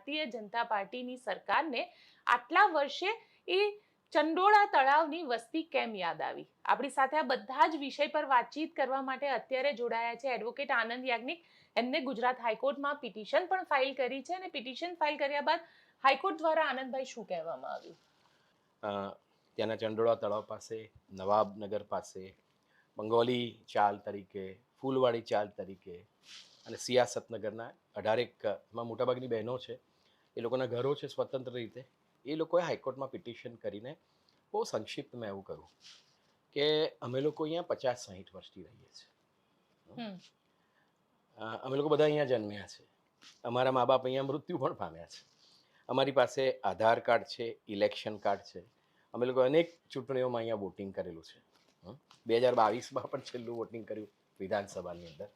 ભારતીય જનતા પાર્ટીની સરકારને આટલા વર્ષે એ ચંડોળા તળાવની વસ્તી કેમ યાદ આવી? આપણી સાથે આ બધા જ વિષય પર વાતચીત કરવા માટે અત્યારે જોડાયા છે એડવોકેટ આનંદ યાજ્ઞિક. એમને ગુજરાત હાઈકોર્ટમાં પિટિશન પણ ફાઇલ કરી છે અને પિટિશન ફાઇલ કર્યા બાદ હાઈકોર્ટ દ્વારા આનંદભાઈ શું કહેવામાં આવ્યું? ત્યાંના ચંડોળા તળાવ પાસે, નવાબનગર પાસે, બંગોલી ચાલ તરીકે, ફૂલવાડી ચાલ તરીકે અને સિયાસતનગરના 18 મોટાભાગની બહેનો છે, એ લોકોના ઘરો છે સ્વતંત્ર રીતે. એ લોકોએ હાઈકોર્ટમાં પિટિશન કરીને બહુ સંક્ષિપ્તમાં એવું કહ્યું કે અમે લોકો અહીંયા 50-60 વર્ષથી રહીએ છીએ. અમે લોકો બધા અહીંયા જન્મ્યા છે, અમારા મા બાપ અહીંયા મૃત્યુ પણ પામ્યા છે, અમારી પાસે આધાર કાર્ડ છે, ઇલેક્શન કાર્ડ છે, અમે લોકો અનેક ચૂંટણીઓમાં અહીંયા વોટિંગ કરેલું છે. 2022માં પણ છેલ્લું વોટિંગ કર્યું વિધાનસભાની અંદર.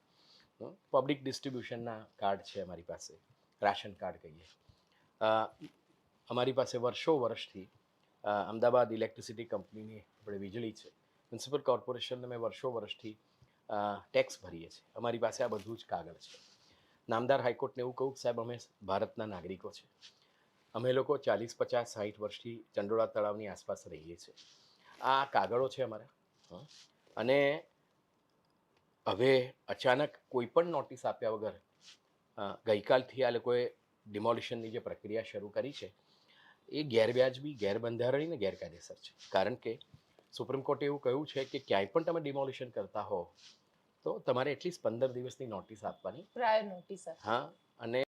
પબ્લિક ડિસ્ટ્રીબ્યુશનના કાર્ડ છે અમારી પાસે, રાશન કાર્ડ કહીએ. અમારી પાસે વર્ષોથી અમદાવાદ ઇલેક્ટ્રિસિટી કંપનીની આપણે વીજળી છે, મ્યુનિસિપલ કોર્પોરેશનને મેં વર્ષોથી ટેક્સ ભરીએ છીએ. અમારી પાસે આ બધું જ કાગળ છે. નામદાર હાઈકોર્ટને એવું કહું, સાહેબ અમે ભારતના નાગરિકો છે, અમે લોકો 40, 50, 60 વર્ષથી ચંડોળા તળાવની આસપાસ રહીએ છીએ. આ કાગળો છે અમારા. અને હવે અચાનક કોઈ પણ નોટિસ આપ્યા વગર ગઈકાલથી આ લોકોએ ડિમોલિશનની જે પ્રક્રિયા શરૂ કરી છે એ ગેરવ્યાજબી, ગેરબંધારણીય ને ગેરકાયદેસર છે. કારણ કે સુપ્રીમ કોર્ટે એવું કહ્યું છે કે ક્યાંય પણ તમે ડિમોલિશન કરતા હો તો તમારે એટલીસ્ટ 15 દિવસની નોટિસ આપવાની, પ્રાયર નોટિસ. હા. અને